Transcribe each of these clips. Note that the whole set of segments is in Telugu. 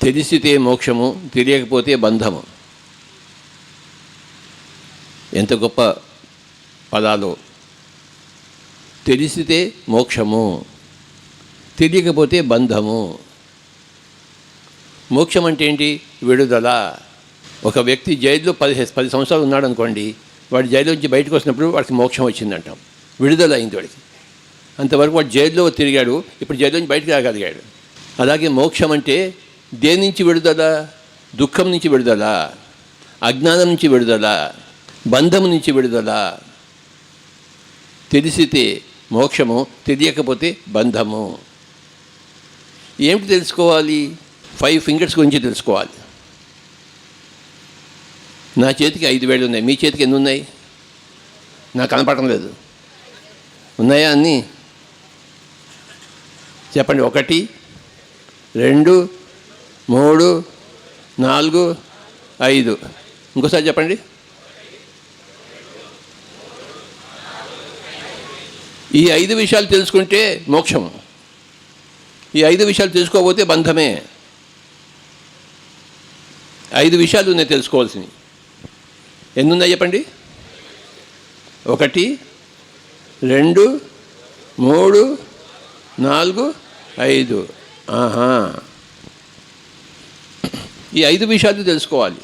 తెలిసితే మోక్షము, తెలియకపోతే బంధము. ఎంత గొప్ప పదాలు. తెలిసితే మోక్షము, తెలియకపోతే బంధము. మోక్షం అంటే ఏంటి? విడుదల. ఒక వ్యక్తి జైల్లో 10 సంవత్సరాలు ఉన్నాడు అనుకోండి, వాడు జైలు నుంచి బయటకు వచ్చినప్పుడు వాడికి మోక్షం వచ్చిందంటాం, విడుదల అయింది వాడికి. అంతవరకు వాడు జైల్లో తిరిగాడు, ఇప్పుడు జైలు నుంచి బయటకు రాగలిగాడు. అలాగే మోక్షం అంటే దేని నుంచి విడుదల? దుఃఖం నుంచి విడుదల, అజ్ఞానం నుంచి విడుదల, బంధం నుంచి విడుదల. తెలిసితే మోక్షము, తెలియకపోతే బంధము. ఏమిటి తెలుసుకోవాలి? 5 ఫింగర్స్ గురించి తెలుసుకోవాలి. నా చేతికి 5 వేళ్ళు ఉన్నాయి, మీ చేతికి ఎన్ని ఉన్నాయి? నాకు కనపడటం లేదు. ఉన్నాయా అన్నీ? చెప్పండి. 1 2 3 4 5. ఇంకోసారి చెప్పండి. ఈ 5 విషయాలు తెలుసుకుంటే మోక్షం. ఈ 5 విషయాలు తెలుసుకోకపోతే బంధమే. 5 విషయాలు ఉన్నాయి తెలుసుకోవాల్సినవి. ఎన్ని ఉన్నాయి చెప్పండి? 1 2 3 4 5. ఈ 5 విషయాలు తెలుసుకోవాలి.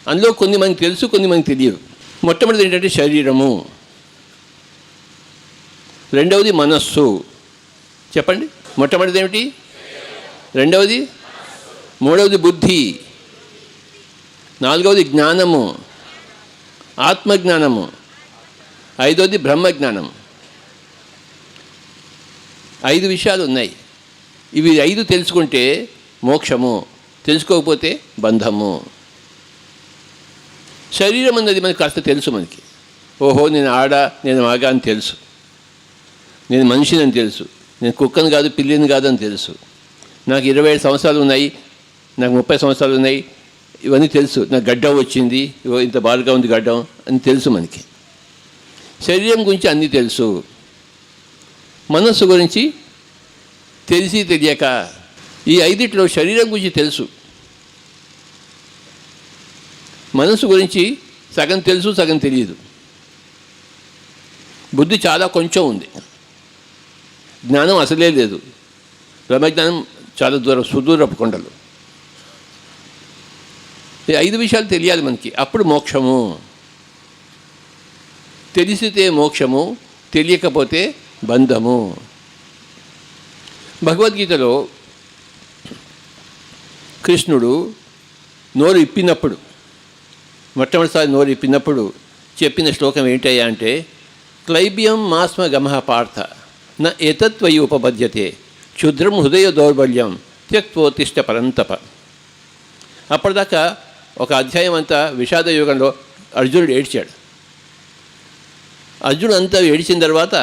అందులో కొన్ని మనకి తెలుసు, కొన్ని మనకి తెలియదు. మొట్టమొదటిది ఏంటంటే శరీరము, రెండవది మనస్సు. చెప్పండి. మొట్టమొదటిది ఏమిటి? రెండవది, మూడవది బుద్ధి, నాలుగవది జ్ఞానము, ఆత్మజ్ఞానము, ఐదవది బ్రహ్మజ్ఞానం. 5 విషయాలు ఉన్నాయి. ఇవి 5 తెలుసుకుంటే మోక్షము, తెలుసుకోకపోతే బంధము. శరీరం అన్నది మనకు కాస్త తెలుసు. మనకి ఓహో నేను ఆడ, నేను మగ అని తెలుసు, నేను మనిషిని అని తెలుసు, నేను కుక్కను కాదు పిల్లిని కాదు అని తెలుసు, నాకు 27 సంవత్సరాలు ఉన్నాయి, నాకు 30 సంవత్సరాలు ఉన్నాయి, ఇవన్నీ తెలుసు. నాకు గడ్డం వచ్చింది, ఇంత బారుగా ఉంది గడ్డం అని తెలుసు. మనకి శరీరం గురించి అన్నీ తెలుసు. మనస్సు గురించి తెలిసి తెలియక. ఈ 5 శరీరం గురించి తెలుసు, మనస్సు గురించి సగం తెలుసు, సగం తెలియదు. బుద్ధి చాలా కొంచెం ఉంది, జ్ఞానం అసలే లేదు. బ్రహ్మజ్ఞానం చాలా సుదూరపు కొండలు. ఈ 5 విషయాలు తెలియాలి మనకి, అప్పుడు మోక్షము. తెలిసితే మోక్షము, తెలియకపోతే బంధము. భగవద్గీతలో కృష్ణుడు నోరు ఇప్పినప్పుడు, మొట్టమొదటిసారి నోరు ఇప్పినప్పుడు చెప్పిన శ్లోకం ఏంటయ్యా అంటే, క్లైబ్యం మాస్మ గమః పార్థ న ఏతత్వయి ఉపపద్యతే క్షుద్రం హృదయ దౌర్బల్యం త్యక్తోత్తిష్ట పరంతప. అప్పటిదాకా ఒక అధ్యాయం అంతా విషాద యుగంలో అర్జునుడు ఏడ్చాడు. అర్జునుడు అంతా ఏడిచిన తర్వాత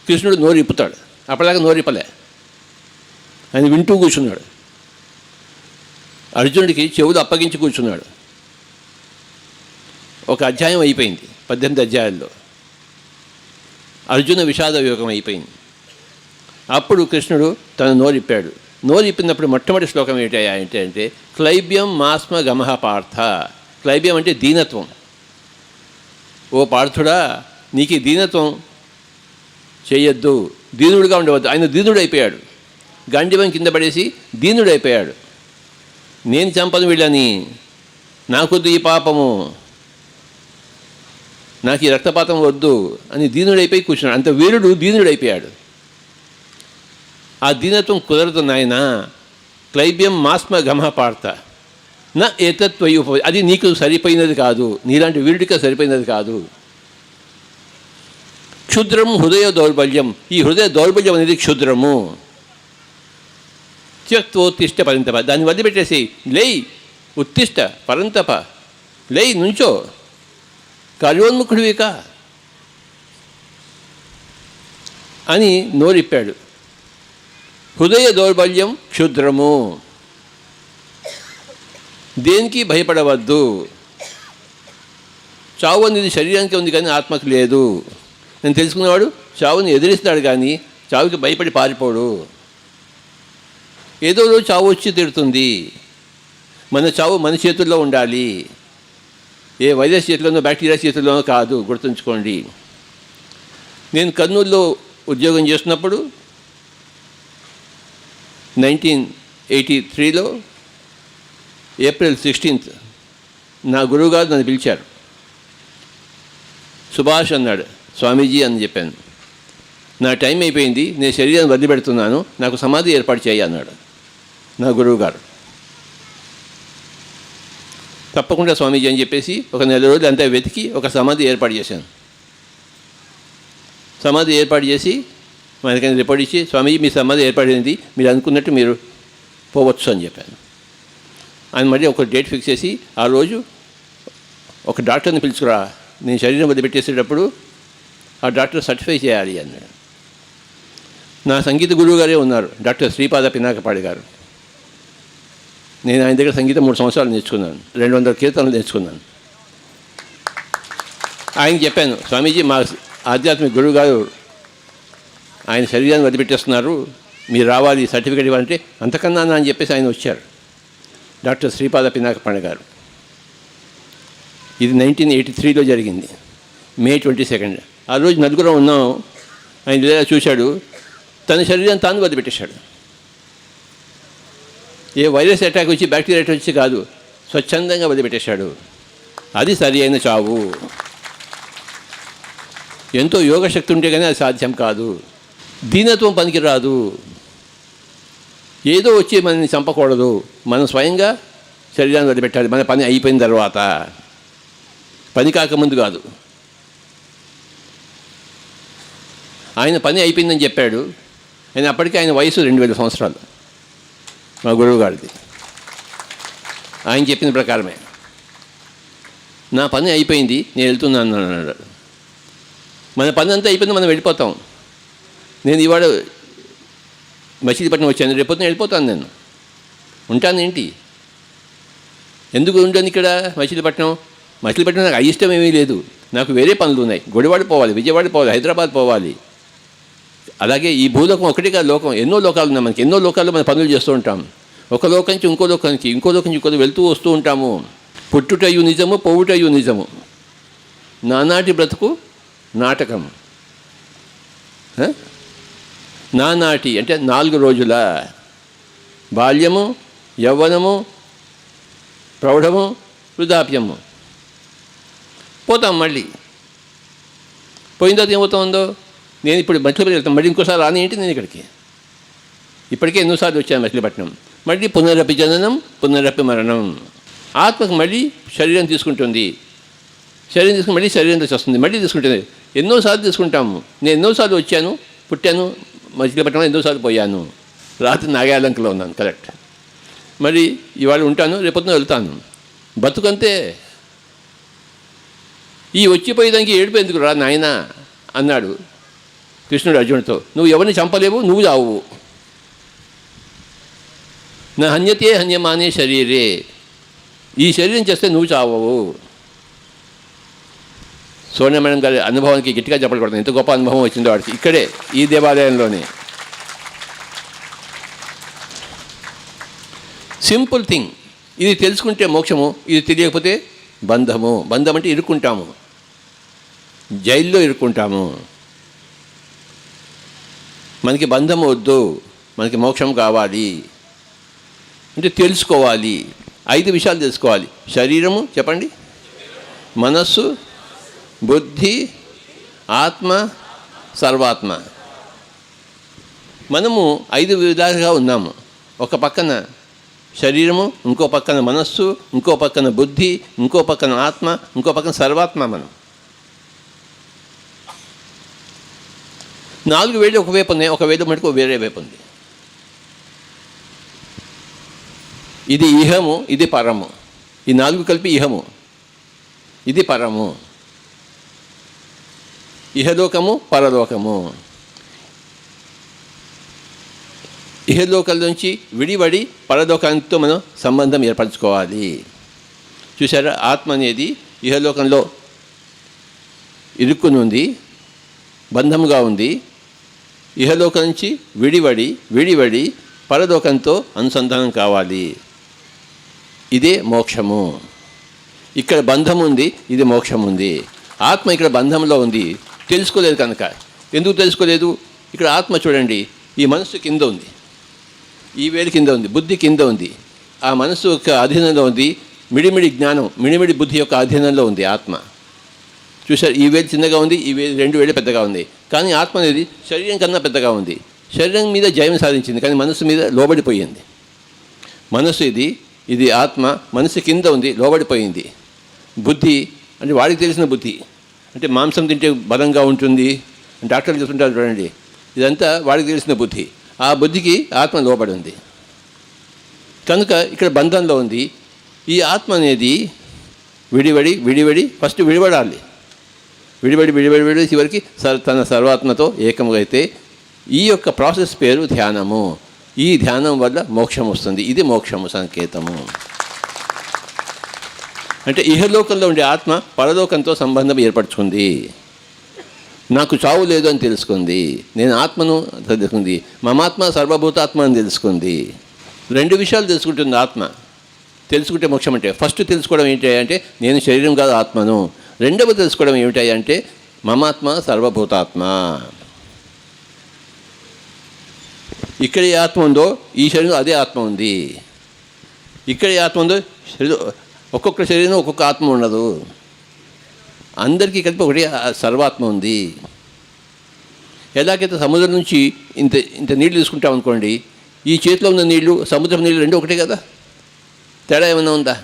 కృష్ణుడు నోరు ఇప్పుతాడు. అప్పటిదాకా నోరు ఇప్పలే, ఆయన వింటూ కూర్చున్నాడు. అర్జునుడికి చెవులు అప్పగించి కూర్చున్నాడు. ఒక అధ్యాయం అయిపోయింది, 18 అధ్యాయాల్లో అర్జున విషాద యోగం అయిపోయింది. అప్పుడు కృష్ణుడు తన నోరిప్పాడు. నోరిప్పినప్పుడు మొట్టమొదటి శ్లోకం ఏంటయ్యా అంటే క్లైబ్యం మాస్మ గమః పార్థ. క్లైబ్యం అంటే దీనత్వం. ఓ పార్థుడా, నీకు దీనత్వం చేయొద్దు, దీనుడుగా ఉండవద్దు. ఆయన దీనుడు అయిపోయాడు, గాంధీవం కింద పడేసి దీనుడు అయిపోయాడు. నేను చంపను వీళ్ళని, నాకొద్దు ఈ పాపము, నాకు ఈ రక్తపాతం వద్దు అని దీనుడైపోయి కూర్చున్నాడు. అంత వీరుడు దీనుడైపోయాడు. ఆ దీనత్వం కుదరదు నాయన. క్లైబ్యం మాస్మ గమః పార్థ నా ఏతత్వయి ఉప. అది నీకు సరిపోయినది కాదు, నీలాంటి వీరుడికి సరిపోయినది కాదు. క్షుద్రం హృదయ దౌర్బల్యం. ఈ హృదయ దౌర్బల్యం అనేది క్షుద్రము. త్యక్తోత్తిష్ట పరంతప. దాన్ని వదిలిపెట్టేసి లేయ్, ఉత్తిష్ట పరంతప, లేయ్, నుంచో, కార్యోన్ముఖుడివిక అని నోరిప్పాడు. హృదయ దౌర్బల్యం క్షుద్రము. దేనికి భయపడవద్దు. చావు అనేది శరీరానికి ఉంది కానీ ఆత్మకు లేదు. నేను తెలుసుకున్నవాడు చావుని ఎదిరిస్తాడు కానీ చావుకి భయపడి పారిపోడు. ఏదో రోజు చావు వచ్చి తిడుతుంది. మన చావు మన చేతుల్లో ఉండాలి, ఏ వైరస్ చేతిలోనో బ్యాక్టీరియా చేతుల్లోనో కాదు, గుర్తుంచుకోండి. నేను కర్నూలులో ఉద్యోగం చేస్తున్నప్పుడు 1983లో ఏప్రిల్ 16th నా గురువుగారు నన్ను పిలిచారు. సుభాష్ అన్నాడు. స్వామీజీ అని చెప్పాను. నా టైం అయిపోయింది, నేను శరీరాన్ని వదిలిపెడుతున్నాను, నాకు సమాధి ఏర్పాటు చేయి అన్నాడు నా గురువుగారు. తప్పకుండా స్వామీజీ అని చెప్పేసి ఒక నెల రోజులు అంతా వెతికి ఒక సమాధి ఏర్పాటు చేశాను. సమాధి ఏర్పాటు చేసి మనకైనా రిపోర్ట్ ఇచ్చి, స్వామీజీ మీ సమాధి ఏర్పడింది, మీరు అనుకున్నట్టు మీరు పోవచ్చు అని చెప్పాను. ఆయన మళ్ళీ ఒక డేట్ ఫిక్స్ చేసి, ఆ రోజు ఒక డాక్టర్ని పిలుచుకురా, నేను శరీరం వదిలిపెట్టేసేటప్పుడు ఆ డాక్టర్ సర్టిఫై చేయాలి అన్నాడు. నా సంగీత గురువు గారే ఉన్నారు, డాక్టర్ శ్రీపాద పినాకపాడి గారు. నేను ఆయన దగ్గర సంగీతం 3 సంవత్సరాలు నేర్చుకున్నాను, 200 కీర్తనలు నేర్చుకున్నాను. ఆయనకి చెప్పాను, స్వామీజీ మా ఆధ్యాత్మిక గురువు గారు ఆయన శరీరాన్ని వదిలిపెట్టేస్తున్నారు, మీరు రావాలి, సర్టిఫికేట్ ఇవ్వాలంటే. అంతకన్నా అని చెప్పేసి ఆయన వచ్చారు, డాక్టర్ శ్రీపాద పినాకపాడి గారు. ఇది 1983లో జరిగింది, May 22. ఆ రోజు నలుగురం ఉన్నాం. ఆయన ఇలా చూశాడు, తన శరీరాన్ని తాను వదిలిపెట్టేశాడు. ఏ వైరస్ అటాక్ వచ్చి బ్యాక్టీరియా అటాక్ వచ్చి కాదు, స్వచ్ఛందంగా వదిలిపెట్టేశాడు. అది సరి అయిన చావు. ఎంతో యోగశక్తి ఉంటే కానీ అది సాధ్యం కాదు. దీనత్వం పనికిరాదు. ఏదో వచ్చి మనల్ని చంపకూడదు, మనం స్వయంగా శరీరాన్ని వదిలిపెట్టాలి. మన పని అయిపోయిన తర్వాత, పని కాకముందు కాదు. ఆయన పని అయిపోయిందని చెప్పాడు. ఆయన అప్పటికే ఆయన వయసు 2000 సంవత్సరాలు మా గురువు గారిది. ఆయన చెప్పిన ప్రకారమే నా పని అయిపోయింది, నేను వెళ్తున్నాను అన్నాడు. మన పని అంతా అయిపోయింది, మనం వెళ్ళిపోతాం. నేను ఇవాళ మచిలీపట్నం వచ్చాను, రేపొద్దున వెళ్ళిపోతాను. నేను ఉంటాను ఏంటి, ఎందుకు ఉంటాను ఇక్కడ మచిలీపట్నం నాకు అయిష్టం ఏమీ లేదు. నాకు వేరే పనులు ఉన్నాయి. గుడివాడ పోవాలి, విజయవాడ పోవాలి, హైదరాబాద్ పోవాలి. అలాగే ఈ భూలోకం ఒకటి కాదు, లోకం ఎన్నో లోకాలు ఉన్నాయి మనకి. ఎన్నో లోకాల్లో మనం పనులు చేస్తూ ఉంటాం. ఒక లోకం నుంచి ఇంకో లోకానికి, ఇంకో లోకం నుంచి ఇంకో వెళ్తూ వస్తూ ఉంటాము. పుట్టుటయు నిజము, పోవుటయు నిజము. నానాటి బ్రతుకు నాటకం. నానాటి అంటే 4 రోజుల బాల్యము, యవ్వనము, ప్రౌఢము, వృద్ధాప్యము. పోతాం మళ్ళీ. పోయిన తర్వాత ఏమవుతుందో, నేను ఇప్పుడు మచిలీపట్నం వెళ్తాను, మళ్ళీ ఇంకోసారి రాని ఏంటి నేను ఇక్కడికి. ఇప్పటికే ఎన్నోసార్లు వచ్చాను మచిలీపట్నం. మళ్ళీ పునరపి జననం, పునరపి మరణం. ఆత్మకు మళ్ళీ శరీరం తీసుకుంటుంది, శరీరం తీసుకుని మళ్ళీ శరీరంలోకి వస్తుంది, మళ్ళీ తీసుకుంటుంది. ఎన్నోసార్లు తీసుకుంటాము. నేను ఎన్నోసార్లు వచ్చాను, పుట్టాను మచిలీపట్నంలో, ఎన్నోసార్లు పోయాను. రాత్రి నాగాలంకలో ఉన్నాను, కరెక్ట్. మరి ఇవాళ ఉంటాను, రేపొద్దున వెళ్తాను. బతుకంతే. ఈ వచ్చిపోయేదానికి ఏడుపు ఎందుకు రా నాయన అన్నాడు కృష్ణుడు అర్జునుడితో. నువ్వు ఎవరిని చంపలేవు, నువ్వు చావు. నా హన్యతే హన్యమానే శరీరే, ఈ శరీరం చేస్తే నువ్వు చావవు. సోనియా మేడం గారి అనుభవానికి గట్టిగా చెప్పలు కొడతాను. ఎంత గొప్ప అనుభవం వచ్చిందో వాడికి, ఇక్కడే ఈ దేవాలయంలోనే. Simple thing. ఇది తెలుసుకుంటే మోక్షము, ఇది తెలియకపోతే బంధము. బంధం అంటే ఇరుక్కుంటాము, జైల్లో ఇరుక్కుంటాము. మనకి బంధం వద్దు, మనకి మోక్షం కావాలి అంటే తెలుసుకోవాలి. 5 విషయాలు తెలుసుకోవాలి. శరీరము చెప్పండి, మనస్సు, బుద్ధి, ఆత్మ, సర్వాత్మ. మనము 5 విధాలుగా ఉన్నాము. ఒక పక్కన శరీరము, ఇంకో పక్కన మనస్సు, ఇంకో పక్కన బుద్ధి, ఇంకో పక్కన ఆత్మ, ఇంకో పక్కన సర్వాత్మ. మనం 4 వేలు ఒకవైపు ఉన్నాయి, ఒక వేలు మటుకు వేరే వైపు ఉంది. ఇది ఇహము, ఇది పరము. ఈ 4 కలిపి ఇహము, ఇది పరము. ఇహలోకము, పరలోకము. ఇహలోకం నుంచి విడివడి పరలోకంతో మనం సంబంధం ఏర్పరచుకోవాలి. చూసారా, ఆత్మ అనేది ఇహలోకంలో ఇరుక్కుని ఉంది, బంధముగా ఉంది. ఇహలోకం నుంచి విడివడి పరలోకంతో అనుసంధానం కావాలి. ఇదే మోక్షము. ఇక్కడ బంధం ఉంది, ఇది మోక్షం ఉంది. ఆత్మ ఇక్కడ బంధంలో ఉంది, తెలుసుకోలేదు కనుక. ఎందుకు తెలుసుకోలేదు? ఇక్కడ ఆత్మ చూడండి, ఈ మనస్సు కింద ఉంది, ఈ వేలు కింద ఉంది, బుద్ధి కింద ఉంది. ఆ మనస్సు యొక్క అధీనంలో ఉంది, మిడిమిడి జ్ఞానం, మిడిమిడి బుద్ధి యొక్క అధీనంలో ఉంది ఆత్మ. చూసారు, ఈ వేలు చిన్నగా ఉంది, ఈ వేలు 2 వేలు పెద్దగా ఉంది. కానీ ఆత్మ అనేది శరీరం కన్నా పెద్దగా ఉంది. శరీరం మీద జయం సాధించింది, కానీ మనస్సు మీద లోబడిపోయింది. మనస్సు ఇది ఆత్మ మనస్సు కింద ఉంది, లోబడిపోయింది. బుద్ధి అంటే వాడికి తెలిసిన బుద్ధి, అంటే మాంసం తింటే బలంగా ఉంటుంది, డాక్టర్లు చెప్తుంటారు చూడండి, ఇదంతా వాడికి తెలిసిన బుద్ధి. ఆ బుద్ధికి ఆత్మ లోబడి ఉంది కనుక ఇక్కడ బంధంలో ఉంది. ఈ ఆత్మ అనేది విడివడి ఫస్ట్ విడిపడాలి. విడివడి చివరికి తన సర్వాత్మతో ఏకముగా అయితే ఈ యొక్క ప్రాసెస్ పేరు ధ్యానము. ఈ ధ్యానం వల్ల మోక్షం వస్తుంది. ఇది మోక్షము సంకేతము. అంటే ఇహలోకంలో ఉండే ఆత్మ పరలోకంతో సంబంధం ఏర్పరచుకుంది. నాకు చావు లేదు అని తెలుసుకుంది. నేను ఆత్మను తెలుసుకుంది. మమాత్మ సర్వభూతాత్మ అని తెలుసుకుంది. 2 విషయాలు తెలుసుకుంటుంది ఆత్మ. తెలుసుకుంటే మోక్షం అంటే ఫస్ట్ తెలుసుకోవడం ఏంటి అంటే నేను శరీరం కాదు ఆత్మను. రెండవ తెలుసుకోవడం ఏమిటాయి అంటే మమాత్మ సర్వభూతాత్మ. ఇక్కడ ఏ ఆత్మ ఉందో ఈ శరీరంలో అదే ఆత్మ ఉంది. ఇక్కడ ఏ ఆత్మ ఉందో ఒక్కొక్క శరీరంలో ఒక్కొక్క ఆత్మ ఉండదు. అందరికీ కలిపి ఒకటే సర్వాత్మ ఉంది. ఎలాగైతే సముద్రం నుంచి ఇంత నీళ్ళు తీసుకుంటాం అనుకోండి, ఈ చేతిలో ఉన్న నీళ్లు సముద్రం నీళ్ళు 2 ఒకటే కదా, తేడా ఏమైనా ఉందా?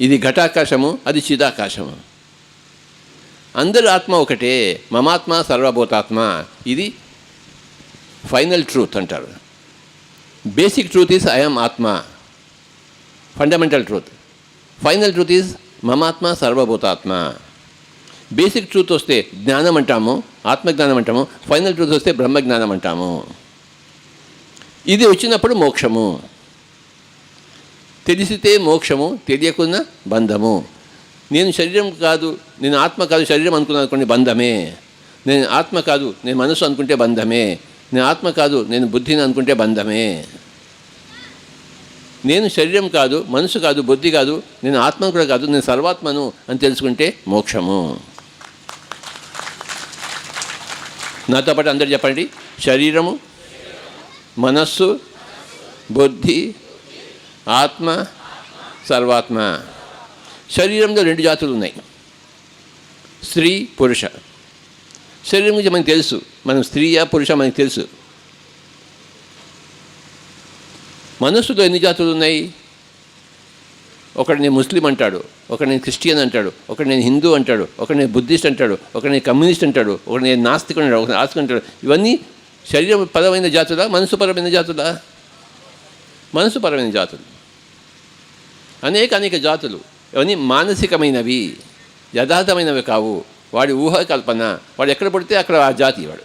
ఇది ఘటాకాశము, అది చిదాకాశము. అందరి ఆత్మ ఒకటే. మమాత్మ సర్వభూతాత్మ. ఇది ఫైనల్ ట్రూత్ అంటారు. Basic truth is I am atma, fundamental truth. Final truth is మమాత్మ సర్వభూతాత్మ. బేసిక్ ట్రూత్ వస్తే జ్ఞానం అంటాము, ఆత్మజ్ఞానం అంటాము. ఫైనల్ ట్రూత్ వస్తే బ్రహ్మజ్ఞానం అంటాము. ఇది వచ్చినప్పుడు మోక్షము. తెలిసితే మోక్షము, తెలియకున్న బంధము. నేను శరీరం కాదు, నేను ఆత్మ కాదు శరీరం అనుకున్నాను అనుకోండి, బంధమే. నేను ఆత్మ కాదు, నేను మనసు అనుకుంటే బంధమే. నేను ఆత్మ కాదు, నేను బుద్ధిని అనుకుంటే బంధమే. నేను శరీరం కాదు, మనసు కాదు, బుద్ధి కాదు, నేను ఆత్మ కూడా కాదు, నేను సర్వాత్మను అని తెలుసుకుంటే మోక్షము. నాతో పాటు అందరు చెప్పండి. శరీరము, మనస్సు, బుద్ధి, ఆత్మ, సర్వాత్మ. శరీరంలో 2 జాతులు ఉన్నాయి, స్త్రీ పురుష. శరీరం గురించి మనకు తెలుసు, మనం స్త్రీయా పురుష మనకు తెలుసు. మనస్సులో ఎన్ని జాతులు ఉన్నాయి? ఒకడు నేను ముస్లిం అంటాడు, ఒకడు నేను క్రిస్టియన్ అంటాడు, ఒకడు నేను హిందూ అంటాడు, ఒకడు నేను బుద్ధిస్ట్ అంటాడు, ఒకడు నేను కమ్యూనిస్ట్ అంటాడు, ఒకడు నేను నాస్తికుడు అంటాడు, ఒకడు ఆస్తికుడు అంటాడు. ఇవన్నీ శరీరపరమైన జాతులా, మనసుపరమైన జాతులా? మనసుపరమైన జాతులు. అనేక జాతులు. ఇవన్నీ మానసికమైనవి, యథార్థమైనవి కావు. వాడి ఊహాకల్పన. వాడు ఎక్కడ పడితే అక్కడ ఆ జాతి వాడు.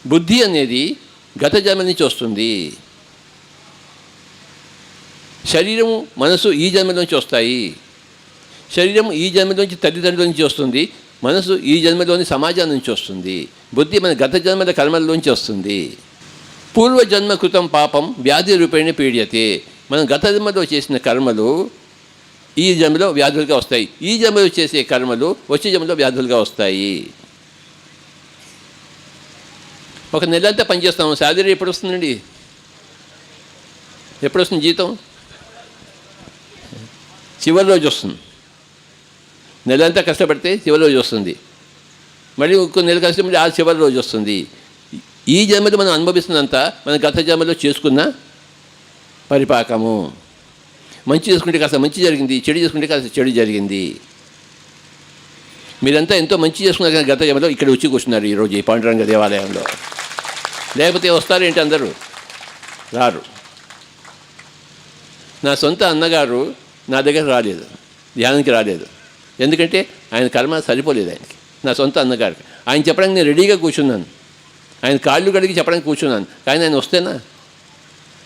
బుద్ధి అనేది గత జన్మ నుంచి వస్తుంది. శరీరము, మనసు ఈ జన్మలోంచి వస్తాయి. శరీరం ఈ జన్మలోంచి తల్లిదండ్రుల నుంచి వస్తుంది. మనసు ఈ జన్మలోని సమాజం నుంచి వస్తుంది. బుద్ధి మన గత జన్మల కర్మల్లోంచి వస్తుంది. పూర్వజన్మ కృతం పాపం వ్యాధి రూపేణ పీడ్యతే. మనం గత జన్మలో చేసిన కర్మలు ఈ జన్మలో వ్యాధులుగా వస్తాయి. ఈ జన్మలో చేసే కర్మలు వచ్చే జన్మలో వ్యాధులుగా వస్తాయి. ఒక నెలంతా పనిచేస్తాము, శాలరీ ఎప్పుడు వస్తుందండి? ఎప్పుడు వస్తుంది జీతం? చివరి రోజు వస్తుంది. నెలంతా కష్టపడితే చివరి రోజు వస్తుంది. మళ్ళీ ఇంకో నెల కష్టపడి ఆ చివరి రోజు వస్తుంది. ఈ జన్మలో మనం అనుభవిస్తున్నంత మన గత జన్మలో చేసుకున్న పరిపాకము. మంచి చేసుకుంటే కాస్త మంచి జరిగింది, చెడు చేసుకుంటే కాస్త చెడు జరిగింది. మీరంతా ఎంతో మంచి చేసుకున్నారు కానీ గత జన్మలో ఇక్కడ వచ్చి కూర్చున్నారు ఈరోజు ఈ పాండురంగ దేవాలయంలో. లేకపోతే వస్తారేంటి? అందరూ రారు. నా సొంత అన్నగారు నా దగ్గర రాలేదు, ధ్యానానికి రాలేదు. ఎందుకంటే ఆయన కర్మ సరిపోలేదు ఆయనకి. నా సొంత అన్నగారికి ఆయన చెప్పడానికి నేను రెడీగా కూర్చున్నాను. ఆయన కాళ్ళు కడిగి చెప్పడానికి కూర్చున్నాను. కానీ ఆయన వస్తేనా?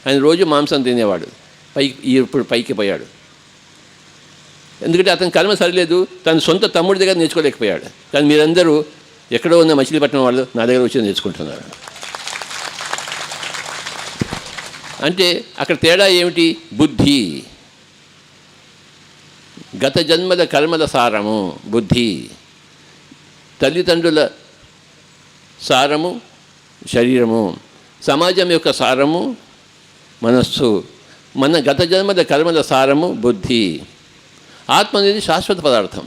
ఆయన రోజు మాంసం తినేవాడు. ఇప్పుడు పైకి పోయాడు. ఎందుకంటే అతని కర్మ సరిలేదు. తన సొంత తమ్ముడి దగ్గర నేర్చుకోలేకపోయాడు. కానీ మీరందరూ ఎక్కడో ఉన్న మచిలీపట్నం వాళ్ళు నా దగ్గర వచ్చి నేర్చుకుంటున్నారు. అంటే అక్కడ తేడా ఏమిటి? బుద్ధి. గత జన్మల కర్మల సారము బుద్ధి, తల్లిదండ్రుల సారము శరీరము, సమాజం యొక్క సారము మనస్సు, మన గత జన్మల కర్మల సారము బుద్ధి. ఆత్మ అనేది శాశ్వత పదార్థం,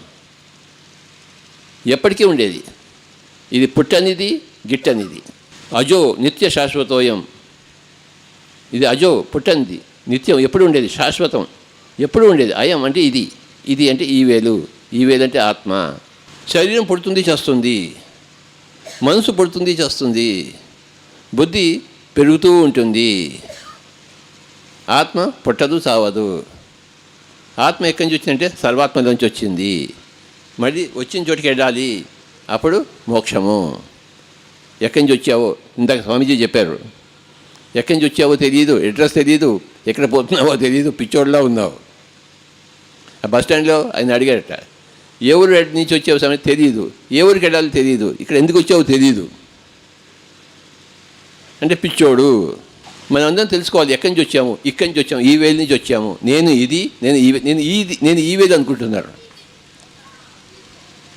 ఎప్పటికీ ఉండేది. ఇది పుట్టనిది గిట్టనిది. అజో నిత్య శాశ్వతోయం. ఇది అజో పుట్టనిది, నిత్యం ఎప్పుడు ఉండేది, శాశ్వతం ఎప్పుడు ఉండేది. అయం అంటే ఇది, ఇది అంటే ఈ వేలు, ఈ వేలు అంటే ఆత్మ. శరీరం పుడుతుంది చేస్తుంది, మనసు పుడుతుంది చేస్తుంది, బుద్ధి పెరుగుతూ ఉంటుంది. ఆత్మ పుట్టదు చావదు. ఆత్మ ఎక్కడి నుంచి వచ్చిందంటే సర్వాత్మలోంచి వచ్చింది. మళ్ళీ వచ్చిన చోటికి వెళ్ళాలి, అప్పుడు మోక్షము. ఎక్కడి నుంచి వచ్చావో ఇందాక స్వామీజీ చెప్పారు. ఎక్కడి నుంచి వచ్చావో తెలియదు, అడ్రస్ తెలియదు, ఎక్కడ పోతున్నావో తెలియదు, పిచ్చోడ్లా ఉన్నావు. ఆ బస్ స్టాండ్లో ఆయన అడిగారట, ఏ ఊరు నుంచి వచ్చావు సమయం తెలియదు, ఏ ఊరికి వెళ్ళాలో తెలియదు, ఇక్కడ ఎందుకు వచ్చావో తెలియదు అంటే పిచ్చోడు. మనం అందరం తెలుసుకోవాలి ఎక్కడి నుంచి వచ్చాము, ఇక్కడి నుంచి వచ్చాము, ఈ వేలు నుంచి వచ్చాము. నేను ఇది, నేను ఈ వేలు అనుకుంటున్నాను.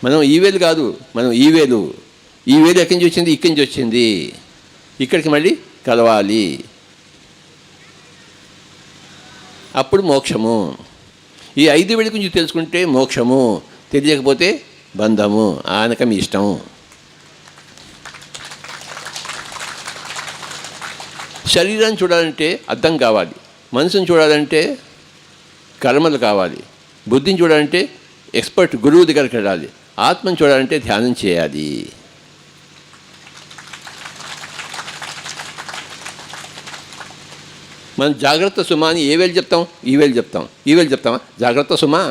మనం ఈ వేలు కాదు, మనం ఈ వేలు. ఈ వేలు ఎక్కడి నుంచి వచ్చింది, ఇక్కడి నుంచి వచ్చింది, ఇక్కడికి మళ్ళీ కలవాలి, అప్పుడు మోక్షము. ఈ 5 వేల గురించి తెలుసుకుంటే మోక్షము, తెలియకపోతే బంధము, ఆనక మీ ఇష్టము. శరీరాన్ని చూడాలంటే అర్థం కావాలి, మనసును చూడాలంటే కర్మలు కావాలి, బుద్ధిని చూడాలంటే ఎక్స్పర్ట్ గురువు దగ్గరికి వెళ్ళాలి, ఆత్మను చూడాలంటే ధ్యానం చేయాలి. మనం జాగ్రత్త సుమా అని ఏ వేలు చెప్తాం, ఈ వేలు చెప్తాం. ఈ వేలు చెప్తామా జాగ్రత్త సుమా,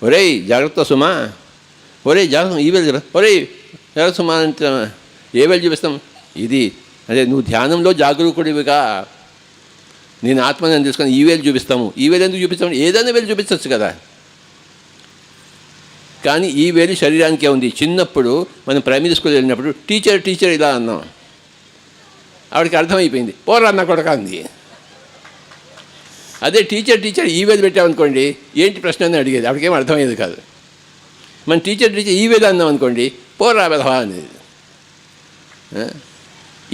ఒరేయ్ జాగ్రత్త సుమా, ఒరేయ్ జాగ్రత్త, ఈ వేలు చెప్తాం. ఒరేయ్ జాగ్రత్త సుమా అంటే ఏ వేలు చూపిస్తాం? ఇది అంటే నువ్వు ధ్యానంలో జాగరూకుడివిగా నేను ఆత్మని తెలుసుకొని ఈ వేలు చూపిస్తాము. ఈ వేలు ఎందుకు చూపిస్తాము? ఏదైనా వేలు చూపించవచ్చు కదా. కానీ ఈ వేలు శరీరానికే ఉంది. చిన్నప్పుడు మనం ప్రైమరీ స్కూల్ వెళ్ళినప్పుడు టీచర్ ఇలా అన్నాం, ఆవిడకి అర్థమైపోయింది, పోరా అన్న కొడక అంది. అదే టీచర్ ఈ వేలు పెట్టామనుకోండి, ఏంటి ప్రశ్న అని అడిగేది, ఆవిడకేం అర్థమయ్యేది కాదు. మన టీచర్ ఈ వేలు అన్నాం అనుకోండి, పోరా వెధవా అనేది.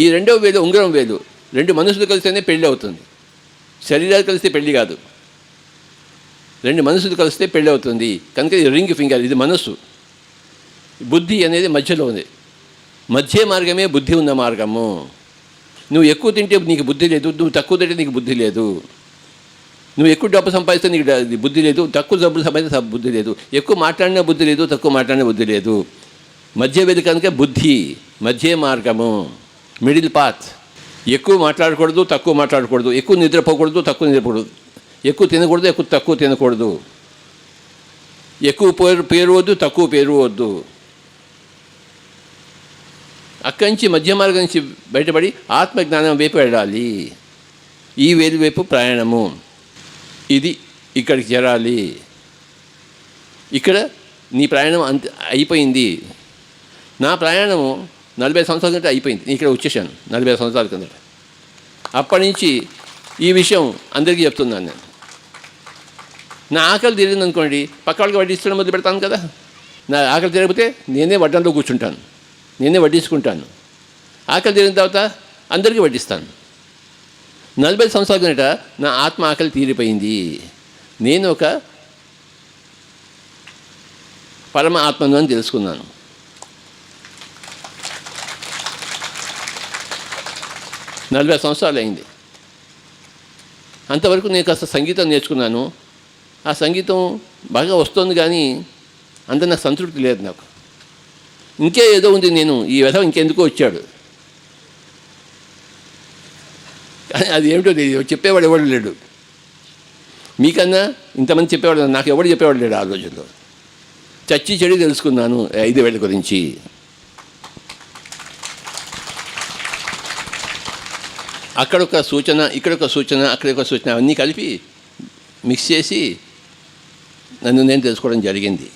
ఈ రెండవ వేలు ఉంగరం వేలు, 2 మనసులు కలిస్తేనే పెళ్ళి అవుతుంది. శరీరాలు కలిస్తే పెళ్ళి కాదు, 2 మనసులు కలిస్తే పెళ్ళి అవుతుంది. కనుక ఇది రింగ్ ఫింగర్, ఇది మనస్సు. బుద్ధి అనేది మధ్యలో ఉంది. మధ్య మార్గమే బుద్ధి ఉన్న మార్గము. నువ్వు ఎక్కువ తింటే నీకు బుద్ధి లేదు, నువ్వు తక్కువ తింటే నీకు బుద్ధి లేదు. నువ్వు ఎక్కువ డబ్బు సంపాదిస్తే నీకు బుద్ధి లేదు, తక్కువ డబ్బులు సంపాదిస్తే బుద్ధి లేదు. ఎక్కువ మాట్లాడినా బుద్ధి లేదు, తక్కువ మాట్లాడినా బుద్ధి లేదు. మధ్య వేది కనుక బుద్ధి, మధ్య మార్గము, మిడిల్ పాత్. ఎక్కువ మాట్లాడకూడదు, తక్కువ మాట్లాడకూడదు, ఎక్కువ నిద్రపోకూడదు, తక్కువ నిద్రపోకూడదు, ఎక్కువ తినకూడదు, తక్కువ తినకూడదు, ఎక్కువ పేరు వద్దు, తక్కువ పేరు వద్దు. అక్కడి నుంచి మధ్య మార్గం నుంచి బయటపడి ఆత్మజ్ఞానం వైపు వెళ్ళాలి. ఈ వేలు వైపు ప్రయాణము. ఇది ఇక్కడికి చేరాలి. ఇక్కడ నీ ప్రయాణం అయిపోయింది. నా ప్రయాణము 40 సంవత్సరాల కిందట అయిపోయింది. నేను ఇక్కడ వచ్చేసాను 40 సంవత్సరాల కిందట. అప్పటి నుంచి ఈ విషయం అందరికీ చెప్తున్నాను నేను. నా ఆకలి తీరింది అనుకోండి, పక్క వాళ్ళకి వడ్డించడం మొదలు పెడతాను కదా. నా ఆకలి తీరకపోతే నేనే వడ్డంలో కూర్చుంటాను, నేనే వడ్డించుకుంటాను. ఆకలి తీరిన తర్వాత అందరికీ వడ్డిస్తాను. 40 సంవత్సరాల కిందట నా ఆత్మ ఆకలి తీరిపోయింది. నేను ఒక పరమ ఆత్మను అని తెలుసుకున్నాను. నలభై సంవత్సరాలు అయింది. అంతవరకు నేను కాస్త సంగీతం నేర్చుకున్నాను. ఆ సంగీతం బాగా వస్తుంది, కానీ అంత నాకు సంతృప్తి లేదు. నాకు ఇంకే ఏదో ఉంది, నేను ఈ విధం ఇంకెందుకో వచ్చాడు, కానీ అది ఏమిటో తెలియదు. చెప్పేవాడు ఎవడు లేడు. మీకన్నా ఇంతమంది చెప్పేవాడు, నాకు ఎవడు చెప్పేవాడు లేడు. ఆ రోజుల్లో చచ్చి చెడి తెలుసుకున్నాను 5 వేల గురించి. అక్కడొక సూచన, ఇక్కడొక సూచన, అక్కడొక సూచన, అన్నీ కలిపి మిక్స్ చేసి నన్ను నేను తెలుసుకోవడం జరిగింది.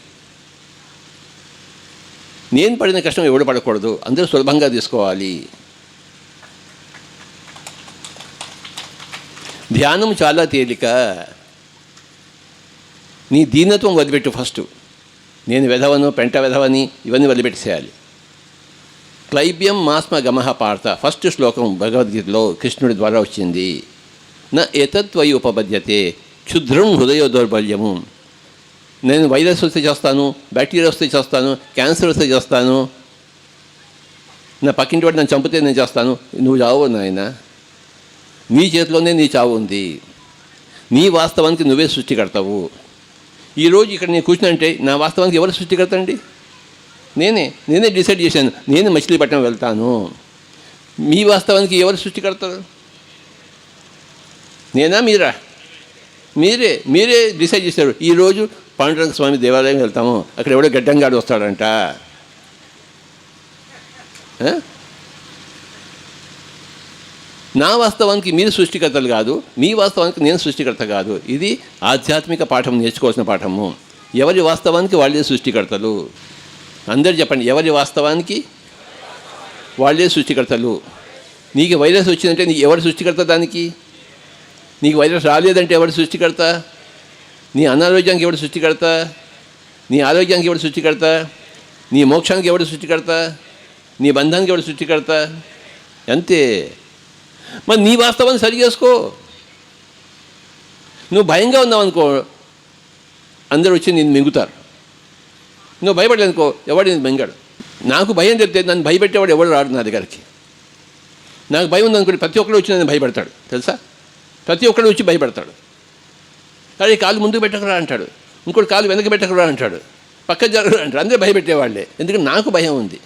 నేను పడిన కష్టం ఎవడు పడకూడదు, అందరూ సులభంగా తీసుకోవాలి. ధ్యానం చాలా తేలిక. నీ దీనత్వం వదిలిపెట్టు ఫస్ట్. నేను వెధవను, పెంట వెధవని ఇవన్నీ వదిలిపెట్టేసేయాలి. క్లైబ్యం మాస్మ గమహ పార్థ, ఫస్ట్ శ్లోకం భగవద్గీతలో కృష్ణుడి ద్వారా వచ్చింది. నా ఏతత్వయి ఉపపద్యతే క్షుద్రం హృదయ దౌర్బల్యము. నేను వైరస్ వస్తే చేస్తాను, బ్యాక్టీరియా వస్తే చేస్తాను, క్యాన్సర్ వస్తే చేస్తాను, నా పక్కింటి వాడు నన్ను చంపితే నేను చేస్తాను. నువ్వు చావు నాయన, నీ చేతిలోనే నీ చావు ఉంది. నీ వాస్తవానికి నువ్వే సృష్టికర్తావు. ఈరోజు ఇక్కడ నేను కూర్చున్నంటే నా వాస్తవానికి ఎవరు సృష్టికర్తండి? నేనే డిసైడ్ చేశాను, నేను మచిలీపట్నం వెళ్తాను. మీ వాస్తవానికి ఎవరు సృష్టికర్తారు? నేనా మీరా? మీరే డిసైడ్ చేశారు. ఈరోజు పాండురంగ స్వామి దేవాలయం వెళ్తాము, అక్కడ ఎవడో గడ్డంగాడు వస్తాడంట. నా వాస్తవానికి మీరు సృష్టికర్తలు కాదు, మీ వాస్తవానికి నేను సృష్టికర్త కాదు. ఇది ఆధ్యాత్మిక పాఠం, నేర్చుకోవాల్సిన పాఠము. ఎవరి వాస్తవానికి వాళ్ళే సృష్టికర్తలు. అందరు చెప్పండి, ఎవరి వాస్తవానికి వాళ్ళే సృష్టికర్తలు. నీకు వైరస్ వచ్చిందంటే ఎవరు సృష్టికర్త? దానికి నీకు వైరస్ రాలేదంటే ఎవరు సృష్టికర్త? నీ అనారోగ్యానికి ఎవడు సృష్టికర్త? నీ ఆరోగ్యానికి ఎవడు సృష్టికర్త? నీ మోక్షానికి ఎవడు సృష్టికర్త? నీ బంధానికి ఎవడు సృష్టికర్త? అంతే. మరి నీ వాస్తవాన్ని సరి చేసుకో. నువ్వు భయంగా ఉన్నావు అనుకో, అందరూ వచ్చి నేను మింగుతారు. నువ్వు భయపడలేదు అనుకో, ఎవడు నేను మింగాడు. నాకు భయం చెప్తే నన్ను భయపెట్టేవాడు ఎవడు రాడు నా దగ్గరికి. నాకు భయం ఉందనుకోండి, ప్రతి ఒక్కరు వచ్చి నన్ను భయపెడతాడు. తెలుసా? ప్రతి ఒక్కడు వచ్చి భయపెడతాడు. కానీ కాలు ముందుకు పెట్టకరా అంటాడు, ఇంకోటి కాలు వెనక పెట్టకరా అంటాడు, పక్క జరగరా అంటాడు. అందరూ భయపెట్టేవాళ్ళే. ఎందుకంటే నాకు భయం ఉంది.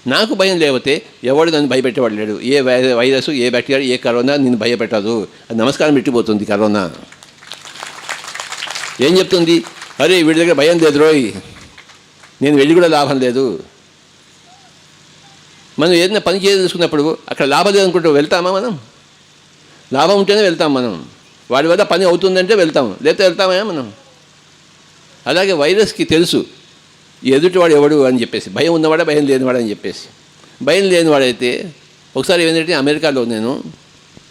నాకు భయం లేకపోతే ఎవడు నన్ను భయపెట్టేవాడు లేడు. ఏ వైరస్, ఏ బ్యాక్టీరియా, ఏ కరోనా నిన్ను భయపెట్టదు. అది నమస్కారం పెట్టిపోతుంది కరోనా. ఏం చెప్తుంది? అరే వీడి దగ్గర భయం లేదు రోయ్, నేను వెళ్ళి కూడా లాభం లేదు. మనం ఏదైనా పని చేసుకున్నప్పుడు అక్కడ లాభం లేదనుకుంటూ వెళ్తామా? మనం లాభం ఉంటేనే వెళ్తాం. మనం వాడి వల్ల పని అవుతుందంటే వెళ్తాం, లేకపోతే వెళ్తామా మనం? అలాగే వైరస్కి తెలుసు ఎదుటివాడు ఎవడు అని చెప్పేసి. భయం ఉన్నవాడే, భయం లేనివాడు అని చెప్పేసి. భయం లేనివాడైతే ఒకసారి ఏంటంటే అమెరికాలో నేను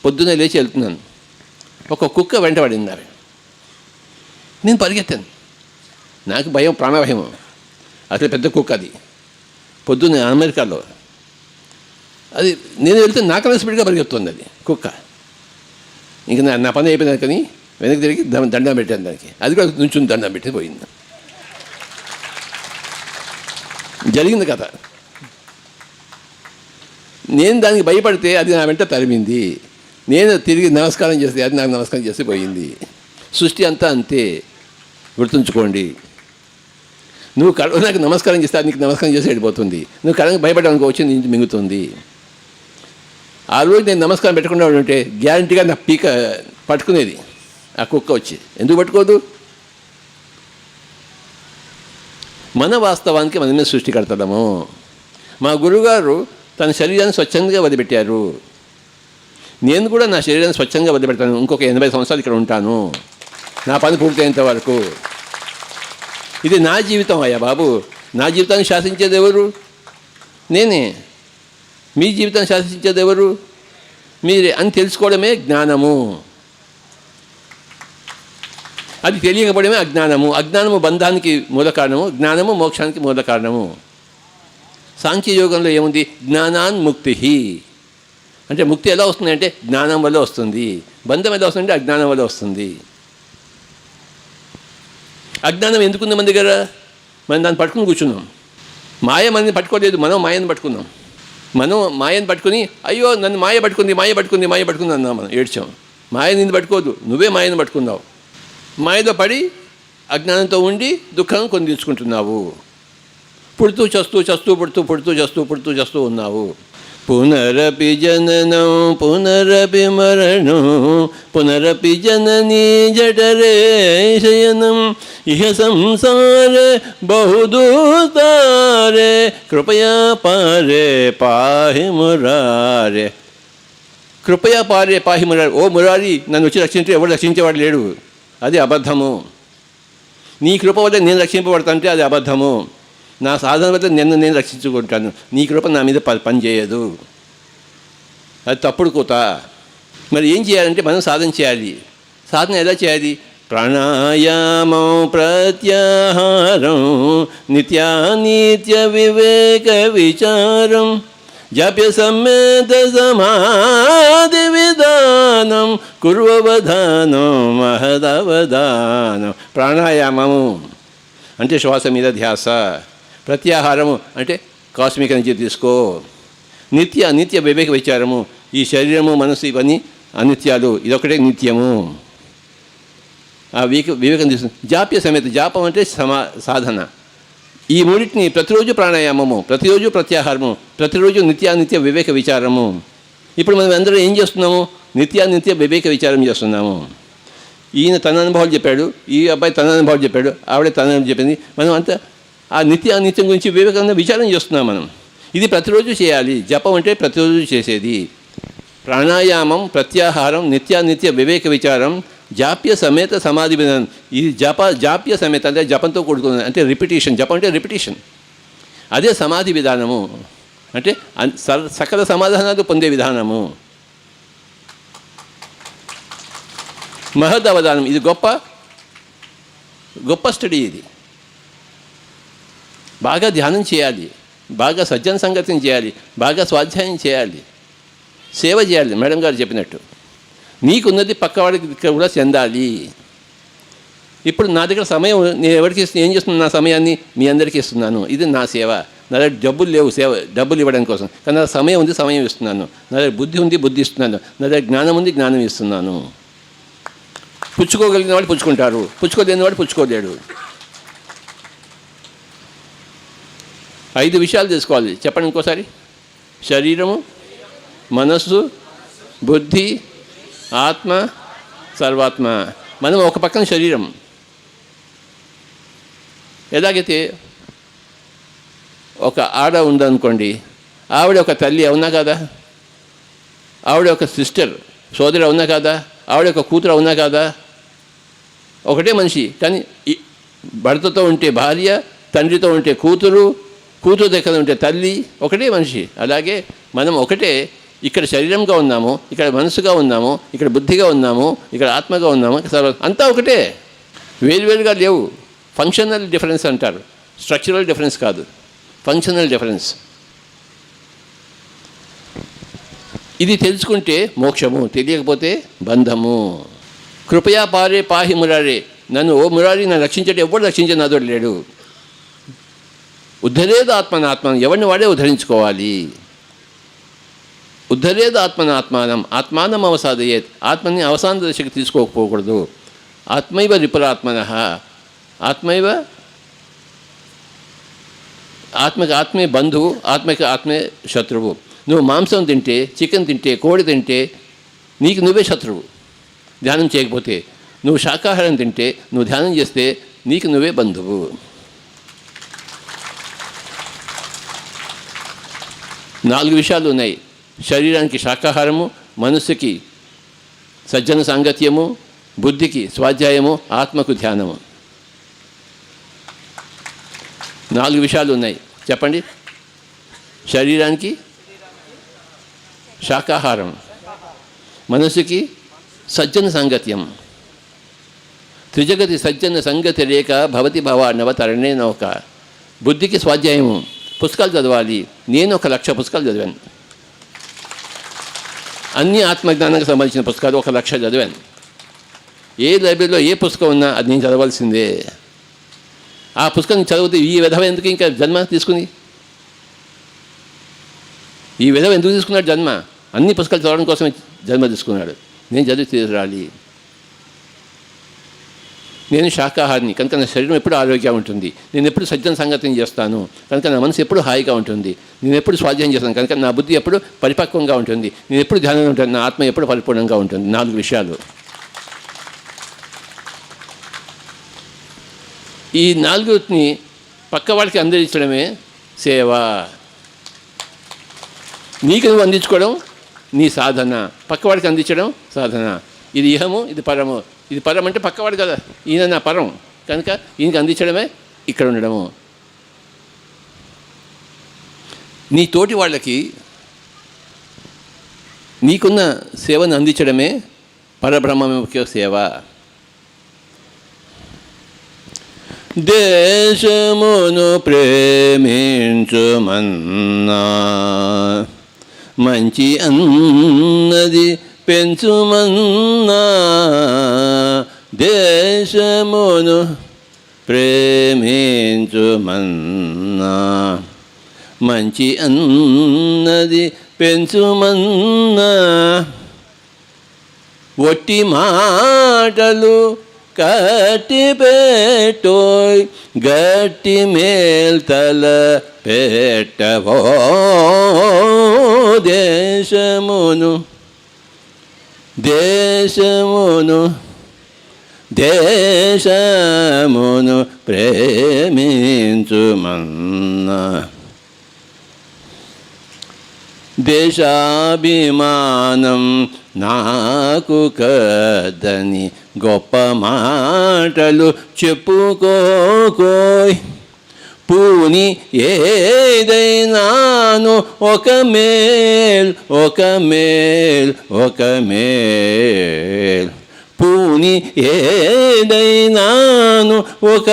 పొద్దున్నే లేచి వెళ్తున్నాను, ఒక కుక్క వెంటబడింది. నేను పరిగెత్తాను. నాకు భయం, ప్రాణభయం. అసలు పెద్ద కుక్క అది. పొద్దున్నే అమెరికాలో అది నేను వెళ్తే నాకన్నా స్పీడ్గా పరిగెత్తుంది అది కుక్క. ఇంక నా పని అయిపోయింది కానీ వెనక్కి తిరిగి దండం పెట్టాను దానికి. అది కూడా నుంచుని దండం పెట్టి పోయింది. జరిగింది కథ. నేను దానికి భయపడితే అది నా వెంట తరిమింది. నేను తిరిగి నమస్కారం చేస్తే అది నాకు నమస్కారం చేసి పోయింది. సృష్టి అంతా అంతే, గుర్తుంచుకోండి. నువ్వు కరోనాకి నమస్కారం చేస్తే అది నీకు నమస్కారం చేసి వెళ్ళిపోతుంది. నువ్వు కరోనాకి భయపడడానికి వచ్చి నుంచి మింగుతుంది. ఆ రోజు నేను నమస్కారం పెట్టకుండా ఉంటే గ్యారంటీగా నా పీక పట్టుకునేది ఆ కుక్క వచ్చి. ఎందుకు పట్టుకోదు? మన వాస్తవానికి మనమే సృష్టికర్తలము. మా గురువుగారు తన శరీరాన్ని స్వచ్ఛంగా వదిలిపెట్టారు. నేను కూడా నా శరీరాన్ని స్వచ్ఛంగా వదిలిపెడతాను. ఇంకొక 80 సంవత్సరాలు ఇక్కడ ఉంటాను, నా పని పూర్తయ్యేంత వరకు. ఇది నా జీవితం అయ్యా బాబు. నా జీవితాన్ని శాసించేది ఎవరు? నేనే. మీ జీవితాన్ని శాసించేది ఎవరు? మీరే అని తెలుసుకోవడమే జ్ఞానము. అది తెలియకపోవడమే అజ్ఞానము. అజ్ఞానము బంధానికి మూల కారణము, జ్ఞానము మోక్షానికి మూల కారణము. సాంఖ్యయోగంలో ఏముంది? జ్ఞానాన్ముక్తి. అంటే ముక్తి ఎలా వస్తుంది అంటే జ్ఞానం వల్ల వస్తుంది. బంధం ఎలా వస్తుందంటే అజ్ఞానం వల్ల వస్తుంది. అజ్ఞానం ఎందుకుంది మన దగ్గర? మనం దాన్ని పట్టుకుని కూర్చున్నాం. మాయ మనని పట్టుకోలేదు, మనం మాయను పట్టుకున్నాం. మనం మాయను పట్టుకుని అయ్యో నన్ను మాయ పట్టుకుంది అన్నాం. మనం ఏడ్చాం. మాయ నిన్ను పట్టుకోదు, నువ్వే మాయను పట్టుకున్నావు. మాయలో పడి అజ్ఞానంతో ఉండి దుఃఖం కొని తెచ్చుకుంటున్నావు. పుడుతూ చేస్తూ ఉన్నావు. పునరపి జననం పునరపి మరణం పునరపి జననీ జఠరే శయనం ఇహ సంసారే బహుదూతారే కృపయా పారే పాహి మురారే. కృపయా పారే పాహి మురారి. ఓ మురారి, నన్ను వచ్చి రక్షించే ఎవరు రక్షించేవాడు లేడు. అది అబద్ధము. నీ కృప వల్ల నేను రక్షింపబడతానంటే అది అబద్ధము. నా సాధన వల్ల నేను రక్షించుకుంటాను. నీ కృప నా మీద పని చేయదు. అది తప్పుడు కూత. మరి ఏం చేయాలంటే మనం సాధన చేయాలి. సాధన ఎలా చేయాలి? ప్రాణాయామం ప్రత్యాహారం నిత్యానిత్య వివేక విచారం జప్య సమ్మేత సమాధి విధానం కుర్వవధానం మహదవధానం. ప్రాణాయామము అంటే శ్వాస మీద ధ్యాస, ప్రత్యాహారము అంటే కాస్మిక్ ఎనర్జీ తీసుకో, నిత్య వివేక విచారము, ఈ శరీరము మనసు ఇవన్నీ అనిత్యాలు, ఇదొకటే నిత్యము, ఆ వివేకం తీసుకుని జాప్య సమేత, జాపం అంటే సాధన, ఈ మూడింటిని ప్రతిరోజు ప్రాణాయామము, ప్రతిరోజు ప్రత్యాహారము, ప్రతిరోజు నిత్యానిత్య వివేక విచారము. ఇప్పుడు మనం అందరూ ఏం చేస్తున్నాము? నిత్యానిత్య వివేక విచారం చేస్తున్నాము. ఈయన తన అనుభవాలు చెప్పాడు, ఈ అబ్బాయి తన అనుభవాలు చెప్పాడు, ఆవిడ తన అనుభవం చెప్పింది. మనం అంతా ఆ నిత్యానిత్యం గురించి వివేకంగా విచారం చేస్తున్నాం మనం. ఇది ప్రతిరోజు చేయాలి. జపం అంటే ప్రతిరోజు చేసేది. ప్రాణాయామం, ప్రత్యాహారం, నిత్యానిత్య వివేక విచారం, జాప్య సమేత సమాధి విధానం. ఇది జాప్య సమేత అంటే జపంతో కూడుకున్నది, అంటే రిపిటేషన్. జపం అంటే రిపిటేషన్. అదే సమాధి విధానము, అంటే సకల సమాధానాలు పొందే విధానము. మహద్ అవధానం, ఇది గొప్ప స్టడీ. ఇది బాగా ధ్యానం చేయాలి, బాగా సజ్జన సంగతిని చేయాలి, బాగా స్వాధ్యాయం చేయాలి, సేవ చేయాలి. మేడం గారు చెప్పినట్టు నీకున్నది పక్కవాడికి కూడా చెందాలి. ఇప్పుడు నా దగ్గర సమయం, నేను ఎవరికి ఏం చేస్తున్నాను? నా సమయాన్ని మీ అందరికీ ఇస్తున్నాను. ఇది నా సేవ. నా దగ్గర డబ్బులు లేవు డబ్బులు ఇవ్వడం కోసం, కానీ నా సమయం ఉంది, సమయం ఇస్తున్నాను. నా దగ్గర బుద్ధి ఉంది, బుద్ధి ఇస్తున్నాను. నా దగ్గర జ్ఞానం ఉంది, జ్ఞానం ఇస్తున్నాను. పుచ్చుకోగలిగిన వాడు పుచ్చుకుంటారు, పుచ్చుకోలేని వాడు పుచ్చుకోలేడు. 5 విషయాలు తెలుసుకోవాలి. చెప్పండి ఇంకోసారి. శరీరము, మనస్సు, బుద్ధి, ఆత్మ, సర్వాత్మ. మనం ఒక పక్కన శరీరం. ఎలాగైతే ఒక ఆడ ఉందనుకోండి, ఆవిడ ఒక తల్లి అవునా కదా, ఆవిడ ఒక సిస్టర్ సోదరి అవునా కదా, ఆవిడ ఒక కూతురు అవునా కదా, ఒకటే మనిషి. కానీ భర్తతో ఉంటే భార్య, తండ్రితో ఉంటే కూతురు దగ్గర ఉంటే తల్లి, ఒకటే మనిషి. అలాగే మనం ఒకటే. ఇక్కడ శరీరంగా ఉన్నాము, ఇక్కడ మనసుగా ఉన్నాము, ఇక్కడ బుద్ధిగా ఉన్నాము, ఇక్కడ ఆత్మగా ఉన్నాము, అంతా ఒకటే. వేరువేరుగా లేవు. ఫంక్షనల్ డిఫరెన్స్ అంటారు, స్ట్రక్చరల్ డిఫరెన్స్ కాదు, ఫంక్షనల్ డిఫరెన్స్. ఇది తెలుసుకుంటే మోక్షము, తెలియకపోతే బంధము. కృపయా పారే పాహి మురారే, నన్ను ఓ మురారి నన్ను రక్షించడం, ఎవరు రక్షించే నాదోడు లేడు. ఉద్ధరేది ఆత్మనాత్మను, ఎవరిని వాడే ఉద్ధరించుకోవాలి. ఉద్ధరేది ఆత్మనాత్మానం, ఆత్మానం అవసాదయేత్, ఆత్మని అవసాన దశకు తీసుకోకపోకూడదు. ఆత్మైవ రిపురాత్మన, ఆత్మకి ఆత్మే బంధువు, ఆత్మకి ఆత్మే శత్రువు. నువ్వు మాంసం తింటే, చికెన్ తింటే, కోడి తింటే నీకు నువ్వే శత్రువు ధ్యానం చేయకపోతే. నువ్వు శాకాహారం తింటే, నువ్వు ధ్యానం చేస్తే నీకు నువ్వే బంధువు. నాలుగు విషయాలు ఉన్నాయి. శరీరానికి శాకాహారము, మనస్సుకి సజ్జన సాంగత్యము, బుద్ధికి స్వాధ్యాయము, ఆత్మకు ధ్యానము. 4 విషయాలు ఉన్నాయి. చెప్పండి. శరీరానికి శాకాహారం, మనస్సుకి సజ్జన సాంగత్యం, త్రిజగతి సజ్జన సంగతి రేఖ భవతి భవానవ తరణే నౌక. బుద్ధికి స్వాధ్యాయము, పుస్తకాలు చదవాలి. నేను 1,00,000 పుస్తకాలు చదివాను. అన్ని ఆత్మజ్ఞానానికి సంబంధించిన పుస్తకాలు 1,00,000 చదివాను. ఏ లైబ్రరీలో ఏ పుస్తకం ఉన్నా అది నేను చదవాల్సిందే. ఆ పుస్తకం చదివితే ఈ విధవ ఎందుకు ఇంకా జన్మ తీసుకుని, ఈ విధవ ఎందుకు తీసుకున్నాడు జన్మ? అన్ని పుస్తకాలు చదవడం కోసమే జన్మ తీసుకున్నాడు. నేను చదివి తీరాలి. నేను శాకాహారిని కనుక నా శరీరం ఎప్పుడు ఆరోగ్యంగా ఉంటుంది. నేను ఎప్పుడు సజ్జన సంగతిని చేస్తాను కనుక నా మనసు ఎప్పుడు హాయిగా ఉంటుంది. నేను ఎప్పుడు స్వాధ్యాయం చేస్తాను కనుక నా బుద్ధి ఎప్పుడు పరిపక్వంగా ఉంటుంది. నేను ఎప్పుడు ధ్యానంగా ఉంటాను, నా ఆత్మ ఎప్పుడు పరిపూర్ణంగా ఉంటుంది. 4 విషయాలు. ఈ 4ని పక్క వాళ్ళకి అందించడమే సేవ. నీకు నువ్వు అందించుకోవడం నీ సాధన, పక్కవాడికి అందించడం సాధన. ఇది ఇహము, ఇది పరము. ఇది పరం అంటే పక్కవాడు కదా, ఈయన నా పరం కనుక ఈయనకి అందించడమే ఇక్కడ ఉండడము. నీ తోటి వాళ్ళకి నీకున్న సేవను అందించడమే పరబ్రహ్మ ముఖ్య సేవ. దేశమును ప్రేమించుమన్నా, మంచి అన్నది పెంచుమన్నా. దేశమును ప్రేమించుమన్నా, మంచి అన్నది పెంచుమన్నా. ఒట్టి మాటలు కట్టి పెట్టోయ్, గట్టి మేల్తల పెట్టవో. దేశమును దేశమును దేశమును ప్రేమించుమన్నా. దేశాభిమానం నాకు కదని గొప్ప మాటలు చెప్పుకోకోయ్. పూని ఏదైనాను ఒక మేల్ ఒక మేల్ ఒక మేల్. పూని ఏదైనాను ఒక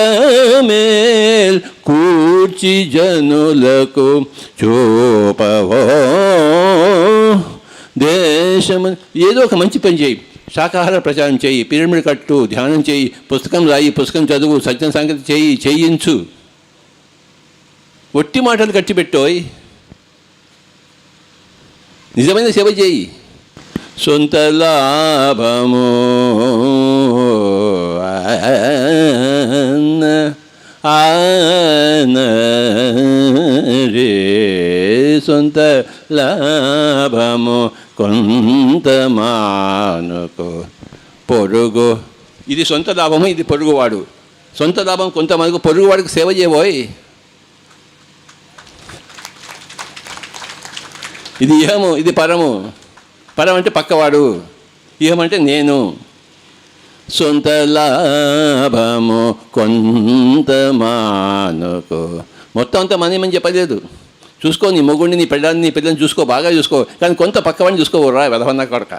మేల్ కూర్చి జనులకు చూపవో. దేశము ఏదో ఒక మంచి పని చేయి, శాకాహార ప్రచారం చేయి, పిరమిడ్ కట్టు, ధ్యానం చేయి, పుస్తకం రాయి, పుస్తకం చదువు, సత్యం సంగతి చేయించు. ఒట్టి మాటలు కట్టిపెట్టోయ్, నిజమైన సేవ చేయి. సొంత లాభము రే, సొంత లాభము కొంత మానుకో. పొరుగు ఇది సొంత లాభము, ఇది పొరుగువాడు. సొంత లాభం కొంత మనకు, పొరుగువాడికి సేవ చేయబోయ్. ఇది ఇహము, ఇది పరము. పరం అంటే పక్కవాడు, ఇహం అంటే నేను. సొంత లాభము కొంత మానుకో. మొత్తం అంతా మనమని చెప్పలేదు. చూసుకో, నీ మొగుడిని, నీ పెళ్ళాన్ని, నీ పిల్లల్ని చూసుకో, బాగా చూసుకో, కానీ కొంత పక్కవాడిని చూసుకోరా వెధవన్నా కొడక.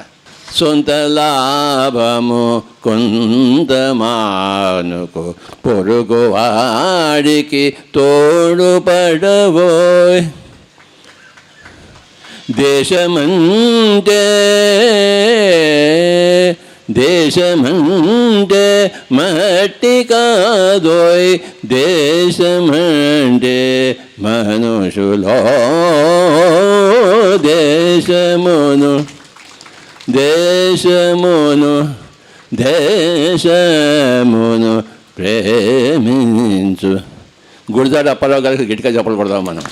సొంత లాభము కొంత మానుకో, పొరుగు వాడికి తోడుపడవోయ్. దేశమంటే దేశమంటే మట్టి కాదోయ్, దేశమంటే మనుషులో. దేశమును దేశమును దేశమును ప్రేమించు. గుడిదాడ అప్పారావు గారికి గట్టిగా చెప్పలు కొడదాం మనం.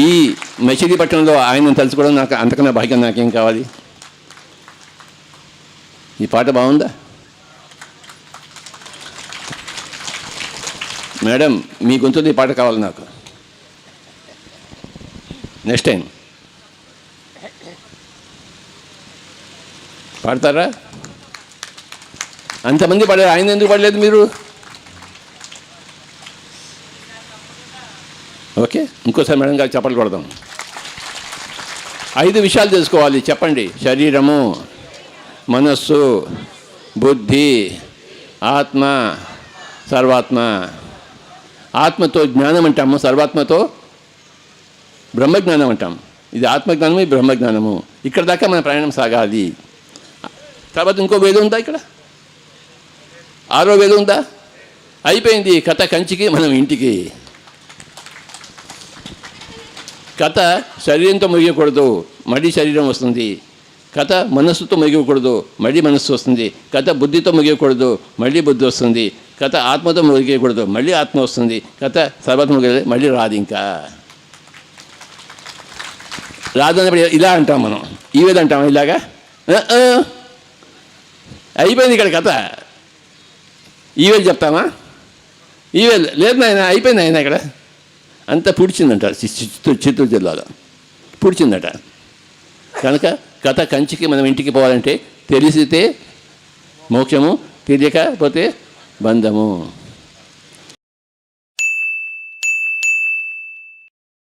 ఈ మచిలీపట్నంలో ఆయన తలుచుకోవడం నాకు అంతకన్నా భాగ్యం నాకేం కావాలి. ఈ పాట బాగుందా మేడం? మీ గొంతులో ఈ పాట కావాలి నాకు. నెక్స్ట్ టైం పాడతారా? అంతమంది పాడారు, ఆయన ఎందుకు పాడలేదు మీరు? ఓకే, ఇంకోసారి మేడం గారు చెప్పలు కొడదాం. 5 విషయాలు తెలుసుకోవాలి, చెప్పండి. శరీరము, మనస్సు, బుద్ధి, ఆత్మ, సర్వాత్మ. ఆత్మతో జ్ఞానం అంటాము, సర్వాత్మతో బ్రహ్మజ్ఞానం అంటాం. ఇది ఆత్మజ్ఞానము, ఇది బ్రహ్మజ్ఞానము. ఇక్కడ దాకా మన ప్రయాణం సాగాలి. తర్వాత ఇంకో వేదం ఉందా ఇక్కడ? 6వ వేదం ఉందా? అయిపోయింది కథ. కంచికి మనం ఇంటికి. కథ శరీరంతో ముగియకూడదు, మళ్ళీ శరీరం వస్తుంది. కథ మనస్సుతో ముగియకూడదు, మళ్ళీ మనస్సు వస్తుంది. కథ బుద్ధితో ముగియకూడదు, మళ్ళీ బుద్ధి వస్తుంది. కథ ఆత్మతో ముగియకూడదు, మళ్ళీ ఆత్మ వస్తుంది. కథ సర్వత్మ మళ్ళీ రాదు. ఇంకా రాదన్నప్పుడు ఇలా అంటాం మనం, ఈ విధంగా అంటాం. ఇలాగా అయిపోయింది ఇక్కడ కథ. ఈవేళ చెప్తామా? ఈవేళ లేదు నాయన, అయిపోయింది ఆయన ఇక్కడ అంతా పుడిచిందంట. చిత్తూరు జిల్లాలో పుడిచిందట. కనుక కథ కంచికి మనం ఇంటికి పోవాలంటే తెలిసితే మోక్షము, తెలియకపోతే బంధము.